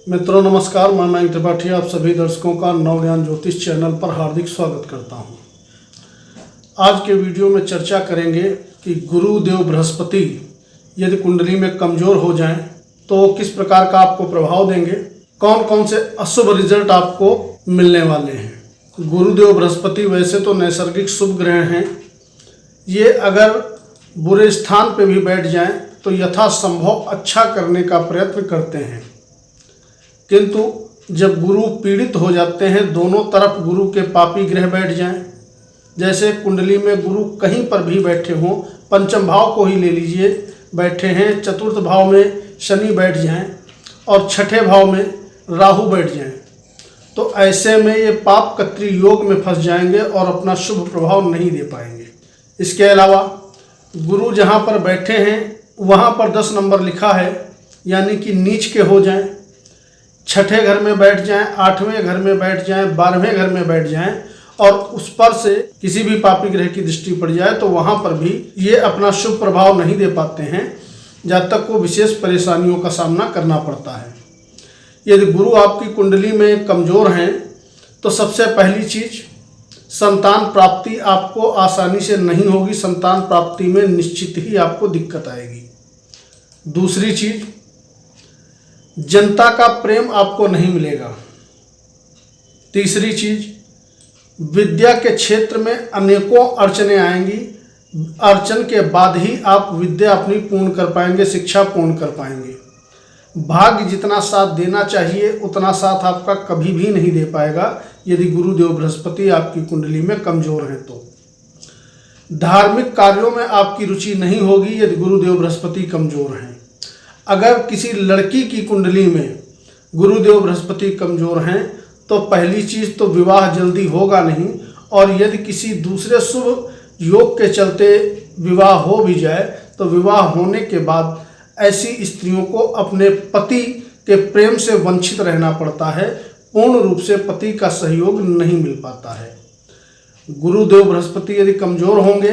मित्रों नमस्कार, मैं मयंक त्रिपाठी आप सभी दर्शकों का नवज्ञान ज्योतिष चैनल पर हार्दिक स्वागत करता हूं। आज के वीडियो में चर्चा करेंगे कि गुरुदेव बृहस्पति यदि कुंडली में कमजोर हो जाएं तो किस प्रकार का आपको प्रभाव देंगे, कौन कौन से अशुभ रिजल्ट आपको मिलने वाले हैं। गुरुदेव बृहस्पति वैसे तो नैसर्गिक शुभ ग्रह हैं, ये अगर बुरे स्थान पे भी बैठ जाएं तो यथासंभव अच्छा करने का प्रयत्न करते हैं, किंतु जब गुरु पीड़ित हो जाते हैं, दोनों तरफ गुरु के पापी ग्रह बैठ जाएं, जैसे कुंडली में गुरु कहीं पर भी बैठे हों, पंचम भाव को ही ले लीजिए, बैठे हैं, चतुर्थ भाव में शनि बैठ जाएं और छठे भाव में राहु बैठ जाएं, तो ऐसे में ये पाप कत्री योग में फंस जाएंगे और अपना शुभ प्रभाव नहीं दे पाएंगे। इसके अलावा गुरु जहाँ पर बैठे हैं वहाँ पर 10 नंबर लिखा है, यानी कि नीच के हो जाएं, छठे घर में बैठ जाएं, 8वें घर में बैठ जाएं, 12वें घर में बैठ जाएं और उस पर से किसी भी पापी ग्रह की दृष्टि पड़ जाए तो वहाँ पर भी ये अपना शुभ प्रभाव नहीं दे पाते हैं, जब तक को विशेष परेशानियों का सामना करना पड़ता है। यदि गुरु आपकी कुंडली में कमज़ोर हैं तो सबसे पहली चीज़, संतान प्राप्ति आपको आसानी से नहीं होगी, संतान प्राप्ति में निश्चित ही आपको दिक्कत आएगी। दूसरी चीज़, जनता का प्रेम आपको नहीं मिलेगा। तीसरी चीज, विद्या के क्षेत्र में अनेकों अड़चने आएंगी, अड़चन के बाद ही आप विद्या अपनी पूर्ण कर पाएंगे, शिक्षा पूर्ण कर पाएंगे। भाग्य जितना साथ देना चाहिए उतना साथ आपका कभी भी नहीं दे पाएगा यदि गुरुदेव बृहस्पति आपकी कुंडली में कमजोर हैं तो। धार्मिक कार्यों में आपकी रुचि नहीं होगी यदि गुरुदेव बृहस्पति कमजोर हैं। अगर किसी लड़की की कुंडली में गुरुदेव बृहस्पति कमजोर हैं तो पहली चीज़ तो विवाह जल्दी होगा नहीं, और यदि किसी दूसरे शुभ योग के चलते विवाह हो भी जाए तो विवाह होने के बाद ऐसी स्त्रियों को अपने पति के प्रेम से वंचित रहना पड़ता है, पूर्ण रूप से पति का सहयोग नहीं मिल पाता है। गुरुदेव बृहस्पति यदि कमज़ोर होंगे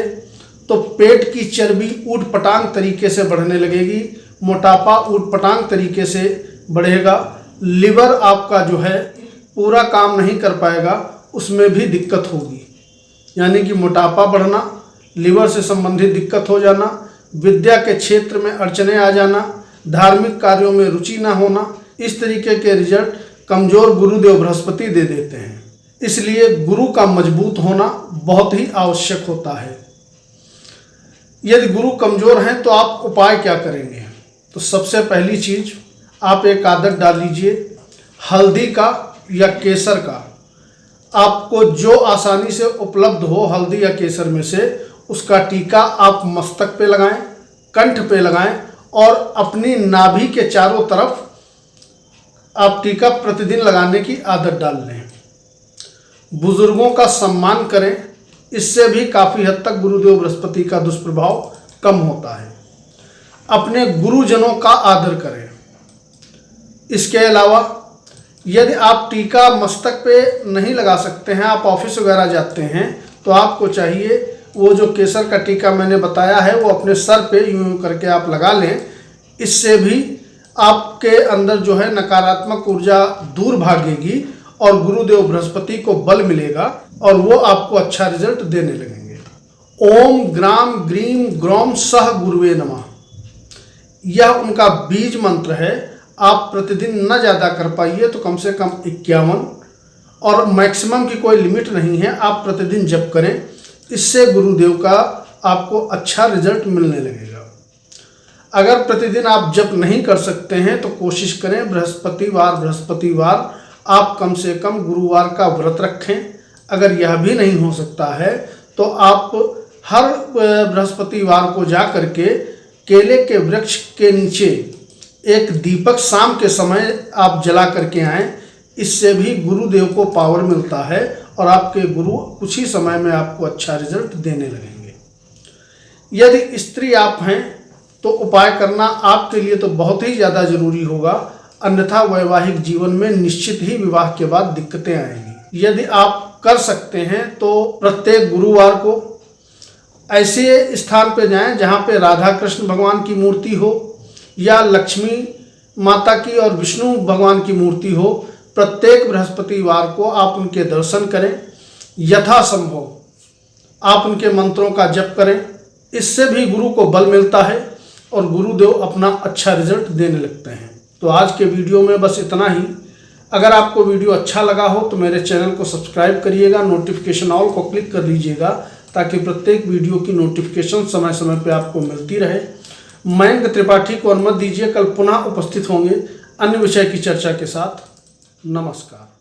तो पेट की चर्बी ऊट पटांग तरीके से बढ़ने लगेगी, मोटापा ऊटपटांग तरीके से बढ़ेगा, लिवर आपका जो है पूरा काम नहीं कर पाएगा, उसमें भी दिक्कत होगी, यानी कि मोटापा बढ़ना, लिवर से संबंधित दिक्कत हो जाना, विद्या के क्षेत्र में अड़चने आ जाना, धार्मिक कार्यों में रुचि ना होना, इस तरीके के रिजल्ट कमज़ोर गुरुदेव बृहस्पति दे देते हैं। इसलिए गुरु का मजबूत होना बहुत ही आवश्यक होता है। यदि गुरु कमज़ोर हैं तो आप उपाय क्या करेंगे? तो सबसे पहली चीज़, आप एक आदत डाल लीजिए, हल्दी का या केसर का, आपको जो आसानी से उपलब्ध हो हल्दी या केसर में से, उसका टीका आप मस्तक पे लगाएं, कंठ पे लगाएं और अपनी नाभि के चारों तरफ आप टीका प्रतिदिन लगाने की आदत डाल लें। बुजुर्गों का सम्मान करें, इससे भी काफ़ी हद तक गुरुदेव बृहस्पति का दुष्प्रभाव कम होता है। अपने गुरुजनों का आदर करें। इसके अलावा यदि आप टीका मस्तक पे नहीं लगा सकते हैं, आप ऑफिस वगैरह जाते हैं, तो आपको चाहिए वो जो केसर का टीका मैंने बताया है वो अपने सर पे यूं करके आप लगा लें। इससे भी आपके अंदर जो है नकारात्मक ऊर्जा दूर भागेगी और गुरुदेव बृहस्पति को बल मिलेगा और वो आपको अच्छा रिजल्ट देने लगेंगे। ओम ग्राम ग्रीम ग्रौम सह गुरुवे नमः, यह उनका बीज मंत्र है। आप प्रतिदिन न ज़्यादा कर पाइए तो कम से कम 51, और मैक्सिमम की कोई लिमिट नहीं है, आप प्रतिदिन जप करें, इससे गुरुदेव का आपको अच्छा रिजल्ट मिलने लगेगा। अगर प्रतिदिन आप जप नहीं कर सकते हैं तो कोशिश करें बृहस्पतिवार आप कम से कम गुरुवार का व्रत रखें। अगर यह भी नहीं हो सकता है तो आप हर बृहस्पतिवार को जा करके केले के वृक्ष के नीचे एक दीपक शाम के समय आप जला करके आएँ, इससे भी गुरुदेव को पावर मिलता है और आपके गुरु कुछ ही समय में आपको अच्छा रिजल्ट देने लगेंगे। यदि स्त्री आप हैं तो उपाय करना आपके लिए तो बहुत ही ज़्यादा ज़रूरी होगा, अन्यथा वैवाहिक जीवन में निश्चित ही विवाह के बाद दिक्कतें आएंगी। यदि आप कर सकते हैं तो प्रत्येक गुरुवार को ऐसे स्थान पर जाएं जहां पे राधा कृष्ण भगवान की मूर्ति हो या लक्ष्मी माता की और विष्णु भगवान की मूर्ति हो, प्रत्येक बृहस्पतिवार को आप उनके दर्शन करें। यथासंभव आप उनके मंत्रों का जप करें, इससे भी गुरु को बल मिलता है और गुरुदेव अपना अच्छा रिजल्ट देने लगते हैं। तो आज के वीडियो में बस इतना ही। अगर आपको वीडियो अच्छा लगा हो तो मेरे चैनल को सब्सक्राइब करिएगा, नोटिफिकेशन ऑल को क्लिक कर लीजिएगा ताकि प्रत्येक वीडियो की नोटिफिकेशन समय समय पर आपको मिलती रहे। मयंक त्रिपाठी को अनुमति दीजिए, कल पुनः उपस्थित होंगे अन्य विषय की चर्चा के साथ। नमस्कार।